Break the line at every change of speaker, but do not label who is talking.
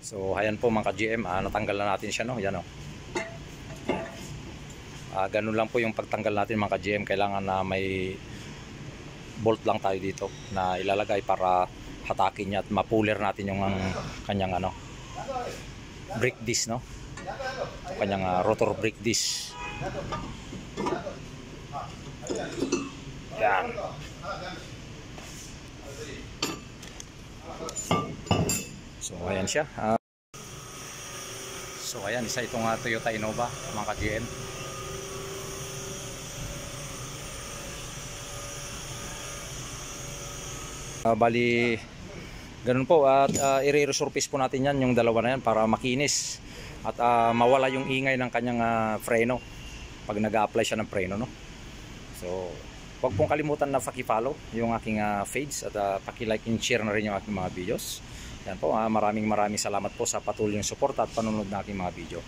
So ayan po mga ka-GM, natanggal na natin siya, no? Yan, no? Ganun lang po yung pagtanggal natin mga ka-GM. Kailangan na may bolt lang tayo dito na ilalagay para hatakin niya at mapuler natin yung kanyang brake disc, no? Kanyang rotor brake disc. Yan. So ayan siya. So ayan, isa itong Toyota Innova mga ka-GM. Bali ganun po at i-resurface po natin yan, yung dalawa na yan, para makinis at mawala yung ingay ng kanyang freno pag nag-a-apply siya ng preno, no? So huwag pong kalimutan na paki-follow yung aking page at paki-like and share na rin yung aking mga videos. Yan po, maraming salamat po sa patuloy yung support at panunod ng aking mga video.